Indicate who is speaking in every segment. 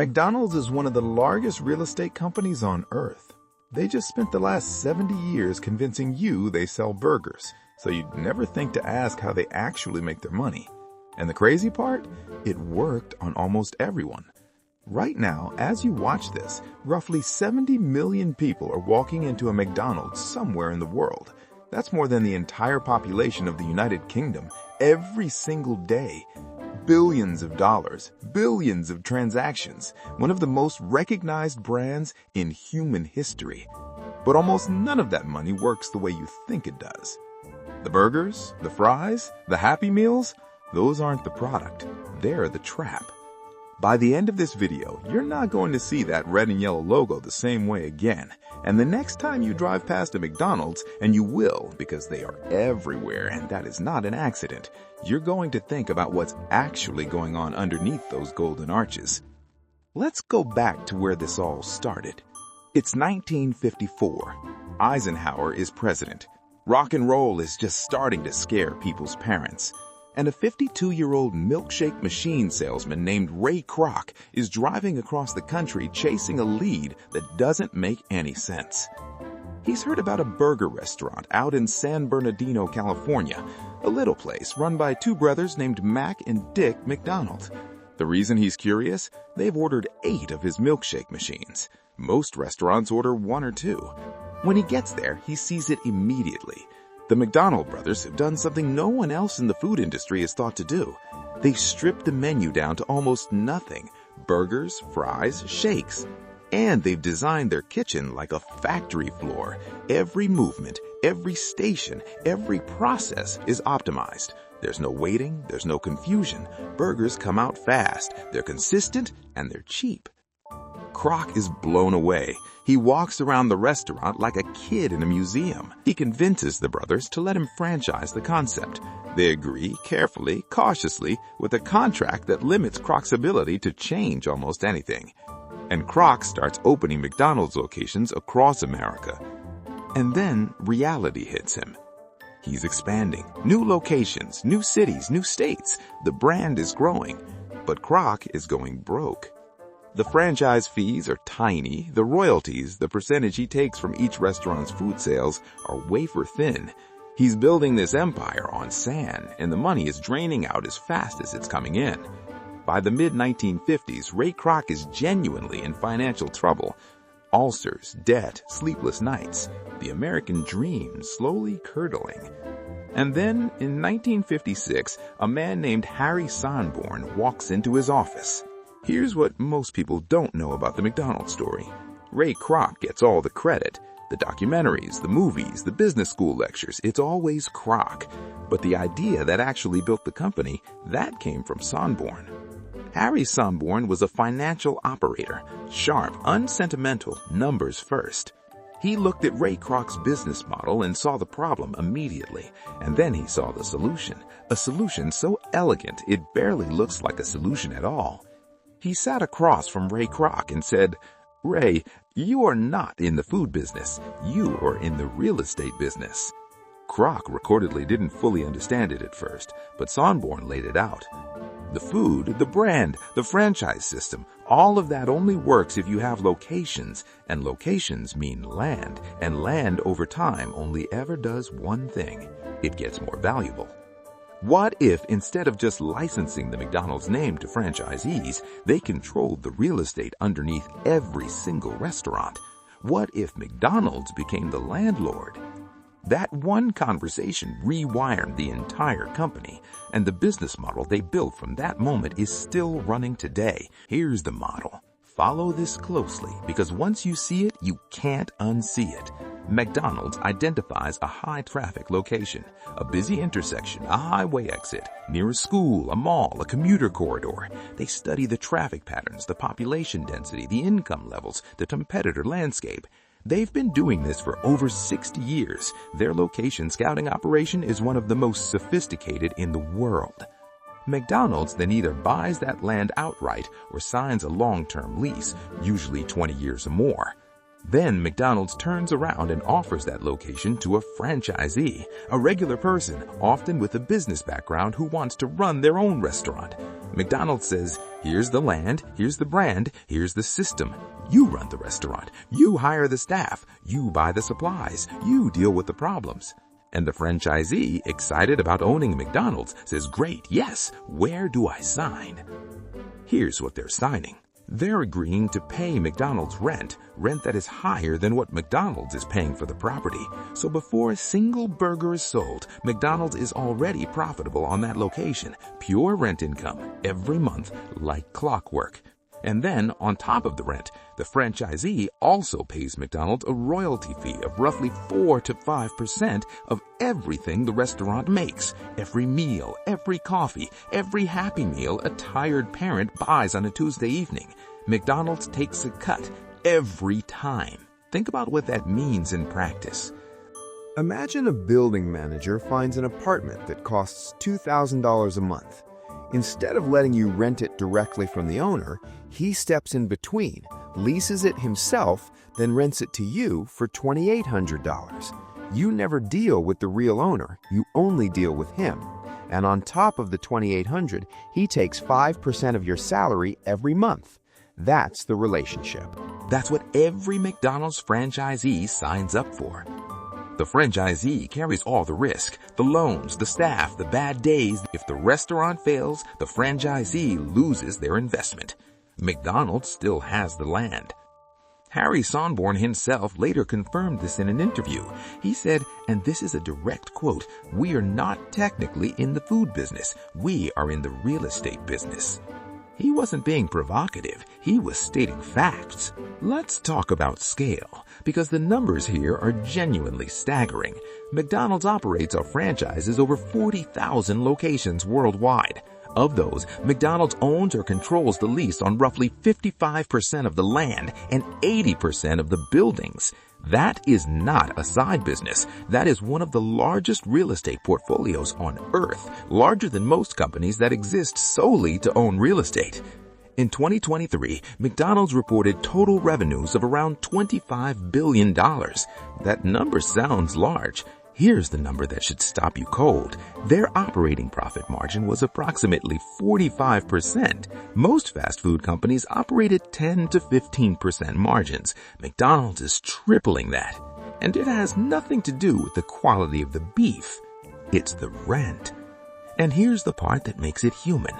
Speaker 1: McDonald's is one of the largest real estate companies on earth. They just spent the last 70 years convincing you they sell burgers, so you'd never think to ask how they actually make their money. And the crazy part? It worked on almost everyone. Right now, as you watch this, roughly 70 million people are walking into a McDonald's somewhere in the world. That's more than the entire population of the United Kingdom every single day. Billions of dollars, billions of transactions, one of the most recognized brands in human history. But almost none of that money works the way you think it does. The burgers, the fries, the Happy Meals, those aren't the product, they're the trap. By the end of this video, you're not going to see that red and yellow logo the same way again. And the next time you drive past a McDonald's, and you will because they are everywhere and that is not an accident, you're going to think about what's actually going on underneath those golden arches. Let's go back to where this all started. It's 1954. Eisenhower is president. Rock and roll is just starting to scare people's parents. And a 52-year-old milkshake machine salesman named Ray Kroc is driving across the country chasing a lead that doesn't make any sense. He's heard about a burger restaurant out in San Bernardino, California, a little place run by two brothers named Mac and Dick McDonald. The reason he's curious? They've ordered 8 of his milkshake machines. Most restaurants order 1 or 2. When he gets there, he sees it immediately. The McDonald brothers have done something no one else in the food industry has thought to do. They've stripped the menu down to almost nothing: burgers, fries, shakes. And they've designed their kitchen like a factory floor. Every movement, every station, every process is optimized. There's no waiting, there's no confusion. Burgers come out fast, they're consistent, and they're cheap. Kroc is blown away. He walks around the restaurant like a kid in a museum. He convinces the brothers to let him franchise the concept. They agree carefully, cautiously, with a contract that limits Kroc's ability to change almost anything. And Kroc starts opening McDonald's locations across America. And then reality hits him. He's expanding. New locations, new cities, new states. The brand is growing. But Kroc is going broke. The franchise fees are tiny. The royalties, the percentage he takes from each restaurant's food sales, are wafer thin. He's building this empire on sand, and the money is draining out as fast as it's coming in. By the mid-1950s, Ray Kroc is genuinely in financial trouble. Ulcers, debt, sleepless nights, the American dream slowly curdling. And then, in 1956, a man named Harry Sonneborn walks into his office. Here's what most people don't know about the McDonald's story. Ray Kroc gets all the credit. The documentaries, the movies, the business school lectures, it's always Kroc. But the idea that actually built the company, that came from Sonneborn. Harry Sonneborn was a financial operator, sharp, unsentimental, numbers first. He looked at Ray Kroc's business model and saw the problem immediately, and then he saw the solution, a solution so elegant it barely looks like a solution at all. He sat across from Ray Kroc and said, "Ray, you are not in the food business. You are in the real estate business." Kroc reportedly didn't fully understand it at first, but Sonneborn laid it out. The food, the brand, the franchise system, all of that only works if you have locations, and locations mean land, and land over time only ever does one thing: it gets more valuable. What if, instead of just licensing the McDonald's name to franchisees, they controlled the real estate underneath every single restaurant? What if McDonald's became the landlord? That one conversation rewired the entire company, and the business model they built from that moment is still running today. Here's the model. Follow this closely, because once you see it, you can't unsee it. McDonald's identifies a high-traffic location, a busy intersection, a highway exit, near a school, a mall, a commuter corridor. They study the traffic patterns, the population density, the income levels, the competitor landscape. They've been doing this for over 60 years. Their location scouting operation is one of the most sophisticated in the world. McDonald's then either buys that land outright or signs a long-term lease, usually 20 years or more.
Speaker 2: Then McDonald's turns around and offers that location to a franchisee, a regular person, often with a business background who wants to run their own restaurant. McDonald's says, here's the land, here's the brand, here's the system. You run the restaurant, you hire the staff, you buy the supplies, you deal with the problems. And the franchisee, excited about owning McDonald's, says, great, yes, where do I sign? Here's what they're signing. They're agreeing to pay McDonald's rent that is higher than what McDonald's is paying for the property. So before a single burger is sold, McDonald's is already profitable on that location. Pure rent income every month, like clockwork. And then, on top of the rent, the franchisee also pays McDonald's a royalty fee of roughly 4 to 5% of everything the restaurant makes. Every meal, every coffee, every Happy Meal a tired parent buys on a Tuesday evening. McDonald's takes a cut every time. Think about what that means in practice.
Speaker 3: Imagine a building manager finds an apartment that costs $2,000 a month. Instead of letting you rent it directly from the owner, he steps in between, leases it himself, then rents it to you for $2,800. You never deal with the real owner, you only deal with him. And on top of the $2,800, he takes 5% of your salary every month. That's the relationship.
Speaker 2: That's what every McDonald's franchisee signs up for. The franchisee carries all the risk, the loans, the staff, the bad days. If the restaurant fails, the franchisee loses their investment. McDonald's still has the land. Harry Sonneborn himself later confirmed this in an interview. He said, and this is a direct quote, "We are not technically in the food business. We are in the real estate business." He wasn't being provocative. He was stating facts. Let's talk about scale, because the numbers here are genuinely staggering. McDonald's operates or franchises over 40,000 locations worldwide. Of those, McDonald's owns or controls the lease on roughly 55% of the land and 80% of the buildings. That is not a side business. That is one of the largest real estate portfolios on earth, larger than most companies that exist solely to own real estate. In 2023, McDonald's reported total revenues of around $25 billion. That number sounds large. Here's the number that should stop you cold. Their operating profit margin was approximately 45%. Most fast food companies operate at 10 to 15% margins. McDonald's is tripling that. And it has nothing to do with the quality of the beef. It's the rent. And here's the part that makes it human.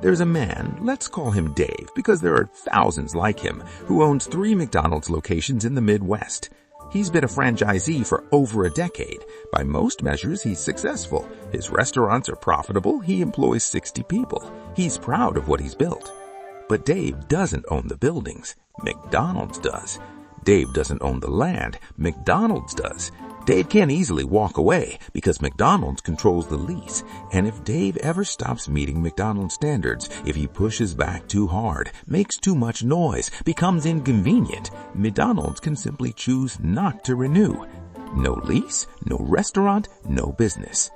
Speaker 2: There's a man, let's call him Dave, because there are thousands like him, who owns 3 McDonald's locations in the Midwest. He's been a franchisee for over a decade. By most measures, he's successful. His restaurants are profitable. He employs 60 people. He's proud of what he's built. But Dave doesn't own the buildings. McDonald's does. Dave doesn't own the land. McDonald's does. Dave can't easily walk away because McDonald's controls the lease. And if Dave ever stops meeting McDonald's standards, if he pushes back too hard, makes too much noise, becomes inconvenient, McDonald's can simply choose not to renew. No lease, no restaurant, no business.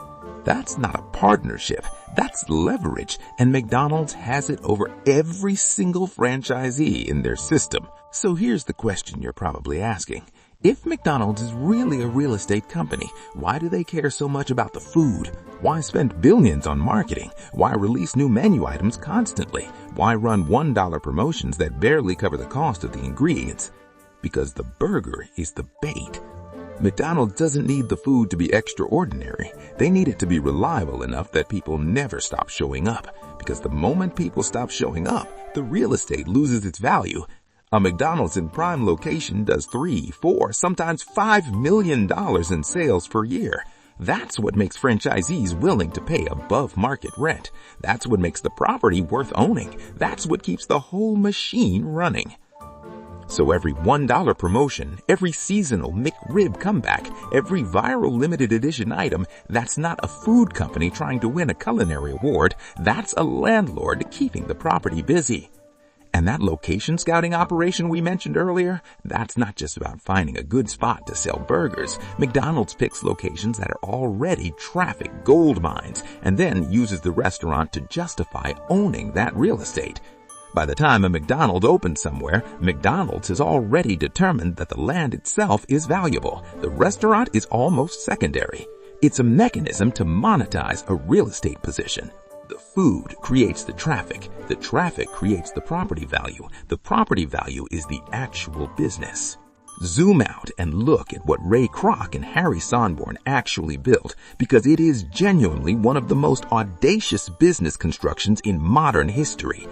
Speaker 2: That's not a partnership. That's leverage. And McDonald's has it over every single franchisee in their system. So here's the question you're probably asking. If McDonald's is really a real estate company, why do they care so much about the food? Why spend billions on marketing? Why release new menu items constantly? Why run $1 promotions that barely cover the cost of the ingredients? Because the burger is the bait. McDonald's doesn't need the food to be extraordinary. They need it to be reliable enough that people never stop showing up. Because the moment people stop showing up, the real estate loses its value. A McDonald's in prime location does $3, $4, sometimes $5 million in sales per year. That's what makes franchisees willing to pay above market rent. That's what makes the property worth owning. That's what keeps the whole machine running. So every $1 promotion, every seasonal McRib comeback, every viral limited edition item, that's not a food company trying to win a culinary award. That's a landlord keeping the property busy. And that location scouting operation we mentioned earlier, that's not just about finding a good spot to sell burgers. McDonald's picks locations that are already traffic gold mines and then uses the restaurant to justify owning that real estate. By the time a McDonald's opens somewhere, McDonald's has already determined that the land itself is valuable. The restaurant is almost secondary. It's a mechanism to monetize a real estate position. The food creates the traffic creates the property value is the actual business. Zoom out and look at what Ray Kroc and Harry Sonneborn actually built, because it is genuinely one of the most audacious business constructions in modern history.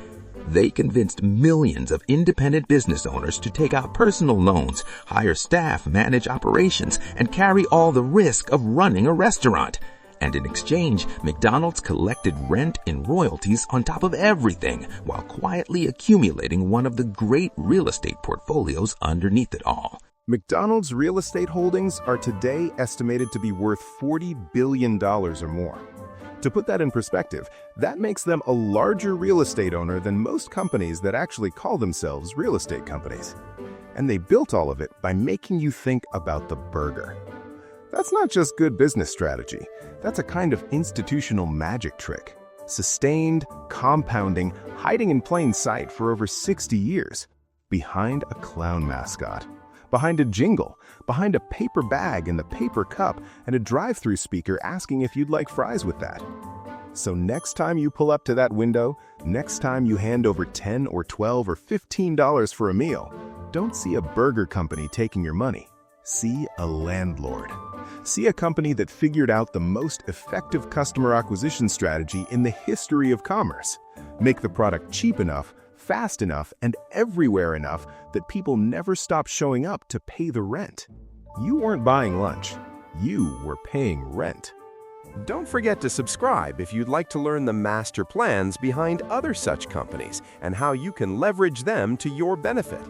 Speaker 2: They convinced millions of independent business owners to take out personal loans, hire staff, manage operations, and carry all the risk of running a restaurant. And in exchange, McDonald's collected rent and royalties on top of everything, while quietly accumulating one of the great real estate portfolios underneath it all.
Speaker 3: McDonald's real estate holdings are today estimated to be worth $40 billion or more. To put that in perspective, that makes them a larger real estate owner than most companies that actually call themselves real estate companies. And they built all of it by making you think about the burger. That's not just good business strategy. That's a kind of institutional magic trick. Sustained, compounding, hiding in plain sight for over 60 years. Behind a clown mascot. Behind a jingle. Behind a paper bag and the paper cup and a drive-through speaker asking if you'd like fries with that. So next time you pull up to that window, next time you hand over $10 or $12 or $15 for a meal, don't see a burger company taking your money. See a landlord. See a company that figured out the most effective customer acquisition strategy in the history of commerce. Make the product cheap enough, fast enough, and everywhere enough that people never stop showing up to pay the rent. You weren't buying lunch. You were paying rent.
Speaker 4: Don't forget to subscribe if you'd like to learn the master plans behind other such companies and how you can leverage them to your benefit.